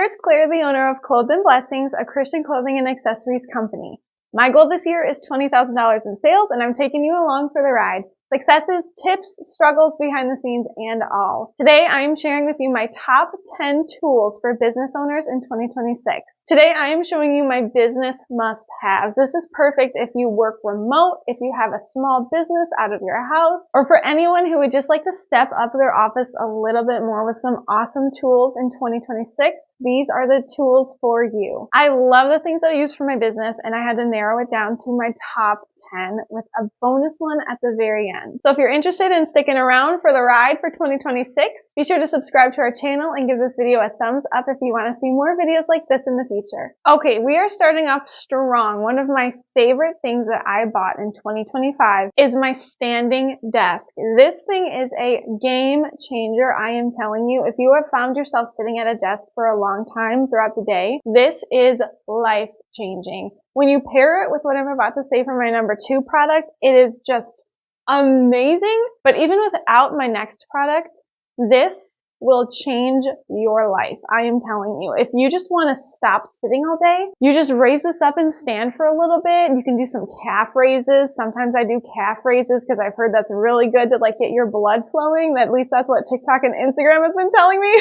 it's Claire, the owner of Clothes and Blessings, a Christian clothing and accessories company. My goal this year is $20,000 in sales, and I'm taking you along for the ride. Successes, tips, struggles behind the scenes, and all. Today, I am sharing with you my top 10 tools for business owners in 2026. Today, I am showing you my business must-haves. This is perfect if you work remote, if you have a small business out of your house, or for anyone who would just like to step up their office a little bit more with some awesome tools in 2026. These are the tools for you. I love the things that I use for my business, and I had to narrow it down to my top 10 with a bonus one at the very end. So if you're interested in sticking around for the ride for 2026, be sure to subscribe to our channel and give this video a thumbs up if you want to see more videos like this in the future. Okay, we are starting off strong. One of my favorite things that I bought in 2025 is my standing desk. This thing is a game changer, I am telling you. If you have found yourself sitting at a desk for a long time throughout the day, this is life changing. When you pair it with what I'm about to say for my number 2 product, it is just amazing. But even without my next product, this will change your life. I am telling you. If you just want to stop sitting all day, you just raise this up and stand for a little bit. You can do some calf raises. Sometimes I do calf raises because I've heard that's really good to get your blood flowing. At least that's what TikTok and Instagram has been telling me.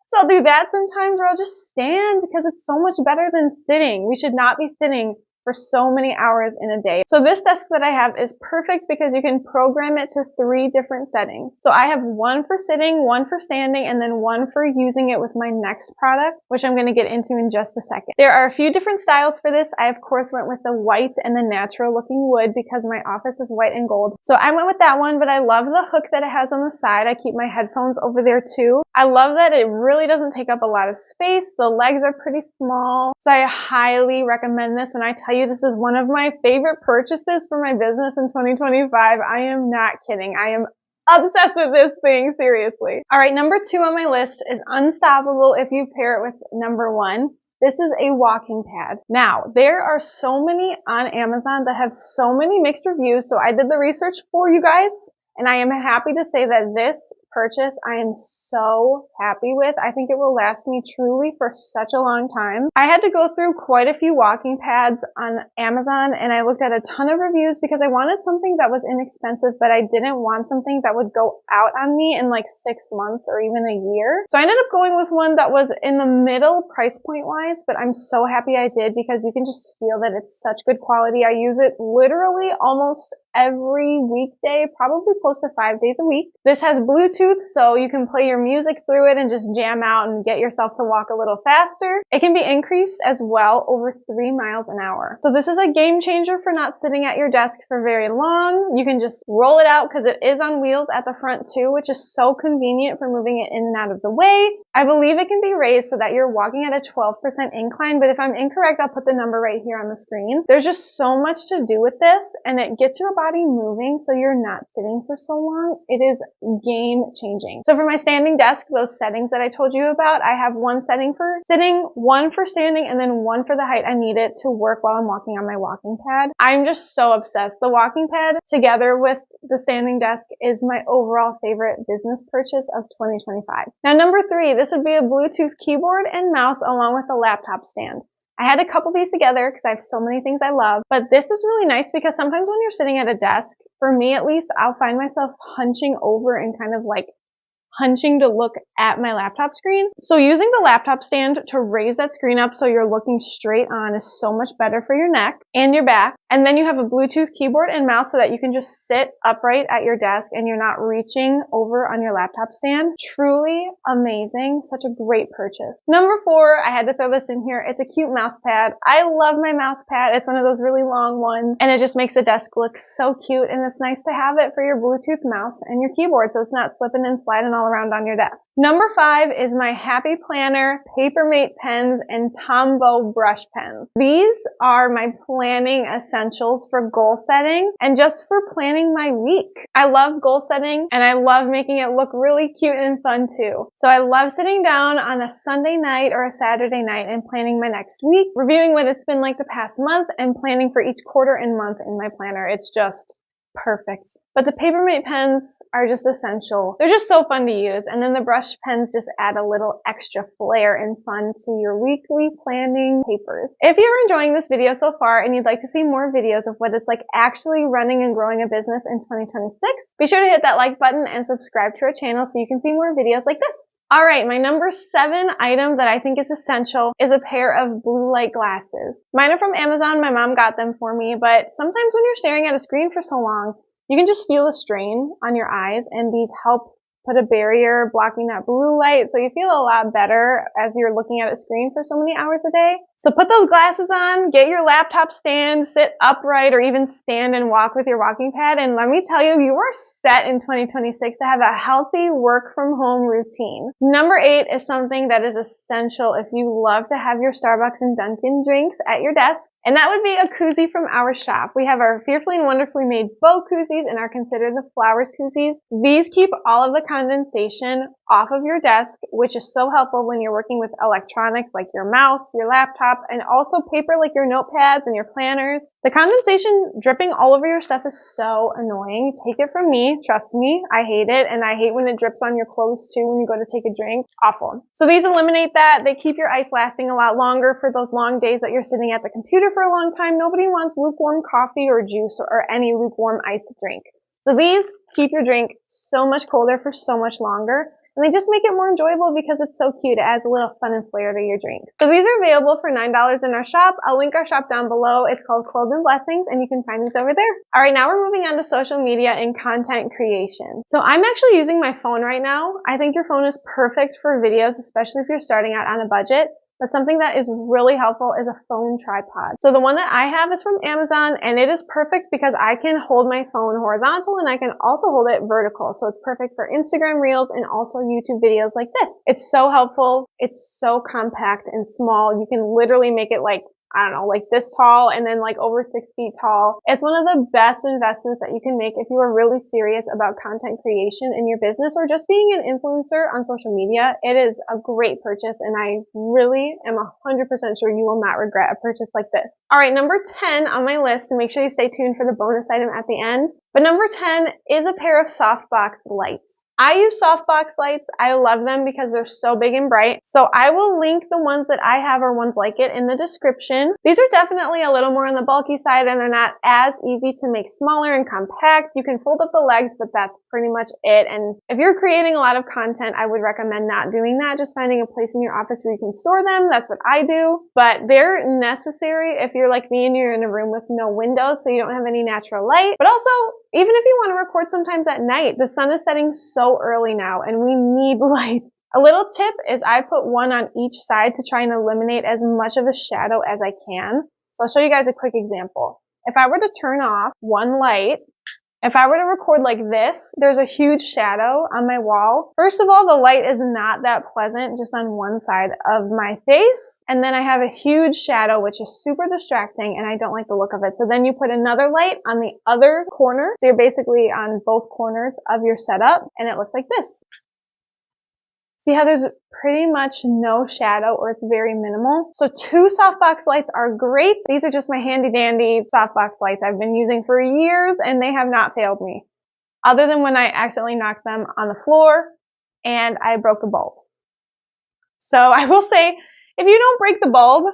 So I'll do that sometimes, or I'll just stand because it's so much better than sitting. We should not be sitting for so many hours in a day. So this desk that I have is perfect because you can program it to 3 different settings. So I have one for sitting, one for standing, and then one for using it with my next product, which I'm going to get into in just a second. There are a few different styles for this. I of course went with the white and the natural looking wood because my office is white and gold. So I went with that one, but I love the hook that it has on the side. I keep my headphones over there too. I love that it really doesn't take up a lot of space. The legs are pretty small. So I highly recommend this. When I tell you this is one of my favorite purchases for my business in 2025, I am not kidding. I am obsessed with this thing, seriously. All right, number 2 on my list is unstoppable if you pair it with number 1. This is a walking pad. Now, there are so many on Amazon that have so many mixed reviews, so I did the research for you guys, and I am happy to say that this purchase I am so happy with. I think it will last me truly for such a long time. I had to go through quite a few walking pads on Amazon, and I looked at a ton of reviews because I wanted something that was inexpensive, but I didn't want something that would go out on me in 6 months or even a year. So I ended up going with one that was in the middle price point wise, but I'm so happy I did because you can just feel that it's such good quality. I use it literally almost every weekday, probably close to 5 days a week. This has Bluetooth, so you can play your music through it and just jam out and get yourself to walk a little faster. It can be increased as well over 3 miles an hour. So this is a game changer for not sitting at your desk for very long. You can just roll it out because it is on wheels at the front too, which is so convenient for moving it in and out of the way. I believe it can be raised so that you're walking at a 12% incline, but if I'm incorrect, I'll put the number right here on the screen. There's just so much to do with this, and it gets your body moving so you're not sitting for so long. It is game changing. So for my standing desk, those settings that I told you about, I have one setting for sitting, one for standing, and then one for the height I need it to work while I'm walking on my walking pad. I'm just so obsessed. The walking pad together with the standing desk is my overall favorite business purchase of 2025. Now number 3, this would be a Bluetooth keyboard and mouse along with a laptop stand. I had to couple these together because I have so many things I love, but this is really nice because sometimes when you're sitting at a desk, for me at least, I'll find myself hunching over and kind of hunching to look at my laptop screen. So using the laptop stand to raise that screen up so you're looking straight on is so much better for your neck and your back. And then you have a Bluetooth keyboard and mouse so that you can just sit upright at your desk and you're not reaching over on your laptop stand. Truly amazing. Such a great purchase. Number 4, I had to throw this in here. It's a cute mouse pad. I love my mouse pad. It's one of those really long ones, and it just makes the desk look so cute, and it's nice to have it for your Bluetooth mouse and your keyboard so it's not slipping and sliding all around on your desk. Number 5 is my Happy Planner, Papermate pens, and Tombow brush pens. These are my planning essentials for goal setting and just for planning my week. I love goal setting and I love making it look really cute and fun too. So I love sitting down on a Sunday night or a Saturday night and planning my next week, reviewing what it's been like the past month, and planning for each quarter and month in my planner. It's just perfect. But the Papermate pens are just essential. They're just so fun to use. And then the brush pens just add a little extra flair and fun to your weekly planning papers. If you're enjoying this video so far and you'd like to see more videos of what it's like actually running and growing a business in 2026, be sure to hit that like button and subscribe to our channel so you can see more videos like this. Alright, my number 7 item that I think is essential is a pair of blue light glasses. Mine are from Amazon. My mom got them for me, but sometimes when you're staring at a screen for so long, you can just feel the strain on your eyes, and these help put a barrier blocking that blue light so you feel a lot better as you're looking at a screen for so many hours a day. So put those glasses on, get your laptop stand, sit upright, or even stand and walk with your walking pad, and let me tell you, you are set in 2026 to have a healthy work from home routine. Number 8 is something that is essential if you love to have your Starbucks and Dunkin' drinks at your desk, and that would be a koozie from our shop. We have our Fearfully and Wonderfully Made bow koozies and are considered the flowers koozies. These keep all of the condensation off of your desk, which is so helpful when you're working with electronics like your mouse, your laptop, and also paper like your notepads and your planners. The condensation dripping all over your stuff is so annoying. Take it from me. Trust me, I hate it, and I hate when it drips on your clothes too when you go to take a drink. Awful. So these eliminate that. They keep your ice lasting a lot longer for those long days that you're sitting at the computer for a long time. Nobody wants lukewarm coffee or juice or any lukewarm iced drink. So these keep your drink so much colder for so much longer. And they just make it more enjoyable because it's so cute. It adds a little fun and flair to your drink. So these are available for $9 in our shop. I'll link our shop down below. It's called Clothes and Blessings, and you can find these over there. All right, now we're moving on to social media and content creation. So I'm actually using my phone right now. I think your phone is perfect for videos, especially if you're starting out on a budget. But something that is really helpful is a phone tripod. So the one that I have is from Amazon, and it is perfect because I can hold my phone horizontal and I can also hold it vertical. So it's perfect for Instagram Reels and also YouTube videos like this. It's so helpful. It's so compact and small. You can literally make it like, I don't know, like this tall and then like over 6 feet tall. It's one of the best investments that you can make if you are really serious about content creation in your business or just being an influencer on social media. It is a great purchase, and I really am 100% sure you will not regret a purchase like this. All right, number 10 on my list, and make sure you stay tuned for the bonus item at the end. But number 10 is a pair of softbox lights. I use softbox lights. I love them because they're so big and bright. So I will link the ones that I have or ones like it in the description. These are definitely a little more on the bulky side, and they're not as easy to make smaller and compact. You can fold up the legs, but that's pretty much it. And if you're creating a lot of content, I would recommend not doing that. Just finding a place in your office where you can store them. That's what I do. But they're necessary if you're like me and you're in a room with no windows, so you don't have any natural light. But also, even if you want to record sometimes at night, the sun is setting so early now and we need light. A little tip is I put one on each side to try and eliminate as much of a shadow as I can. So I'll show you guys a quick example. If I were to turn off one light, if I were to record like this, there's a huge shadow on my wall. First of all, the light is not that pleasant just on one side of my face. And then I have a huge shadow, which is super distracting, and I don't like the look of it. So then you put another light on the other corner. So you're basically on both corners of your setup, and it looks like this. See how there's pretty much no shadow, or it's very minimal. So 2 softbox lights are great. These are just my handy dandy softbox lights I've been using for years, and they have not failed me. Other than when I accidentally knocked them on the floor and I broke the bulb. So I will say, if you don't break the bulb,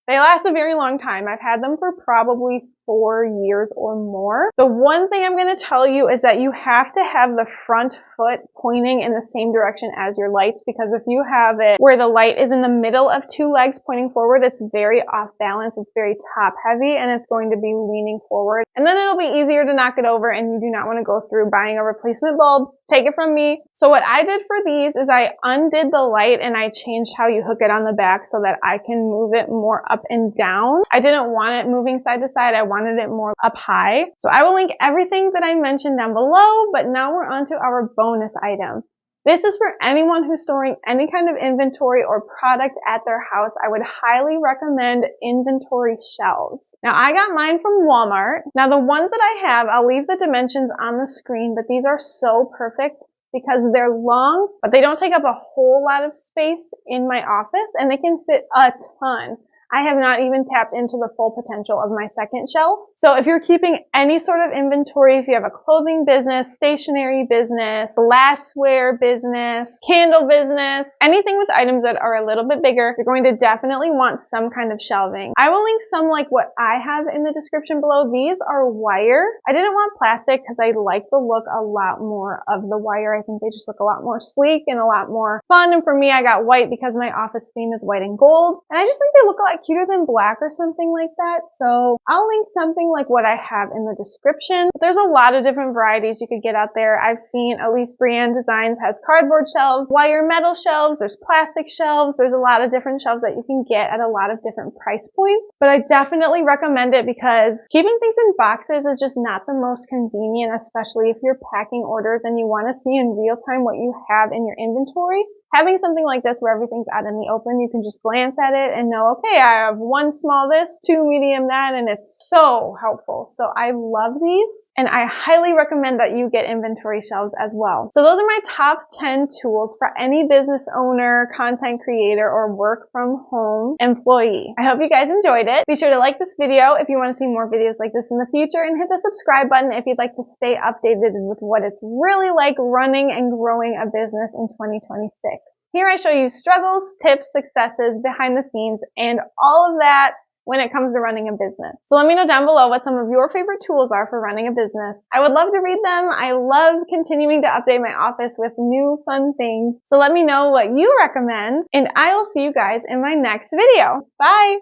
they last a very long time. I've had them for probably 4 years or more. The one thing I'm going to tell you is that you have to have the front foot pointing in the same direction as your lights, because if you have it where the light is in the middle of 2 legs pointing forward, it's very off balance, it's very top heavy, and it's going to be leaning forward. And then it'll be easier to knock it over, and you do not want to go through buying a replacement bulb. Take it from me. So what I did for these is I undid the light and I changed how you hook it on the back so that I can move it more up and down. I didn't want it moving side to side. I wanted it more up high. So I will link everything that I mentioned down below, but now we're on to our bonus item. This is for anyone who's storing any kind of inventory or product at their house. I would highly recommend inventory shelves. Now, I got mine from Walmart. Now, the ones that I have, I'll leave the dimensions on the screen, but these are so perfect because they're long, but they don't take up a whole lot of space in my office, and they can fit a ton I have not even tapped into the full potential of my second shelf. So if you're keeping any sort of inventory, if you have a clothing business, stationery business, glassware business, candle business, anything with items that are a little bit bigger, you're going to definitely want some kind of shelving. I will link some like what I have in the description below. These are wire. I didn't want plastic because I like the look a lot more of the wire. I think they just look a lot more sleek and a lot more fun. And for me, I got white because my office theme is white and gold. And I just think they look a lot cuter than black or something like that. So I'll link something like what I have in the description. But there's a lot of different varieties you could get out there. I've seen Elise Brand Designs has cardboard shelves, wire metal shelves, there's plastic shelves. There's a lot of different shelves that you can get at a lot of different price points. But I definitely recommend it because keeping things in boxes is just not the most convenient, especially if you're packing orders and you want to see in real time what you have in your inventory. Having something like this where everything's out in the open, you can just glance at it and know, okay, I have 1 small this, 2 medium that, and it's so helpful. So I love these, and I highly recommend that you get inventory shelves as well. So those are my top 10 tools for any business owner, content creator, or work from home employee. I hope you guys enjoyed it. Be sure to like this video if you want to see more videos like this in the future, and hit the subscribe button if you'd like to stay updated with what it's really like running and growing a business in 2026. Here I show you struggles, tips, successes, behind the scenes, and all of that when it comes to running a business. So let me know down below what some of your favorite tools are for running a business. I would love to read them. I love continuing to update my office with new fun things. So let me know what you recommend, and I will see you guys in my next video. Bye!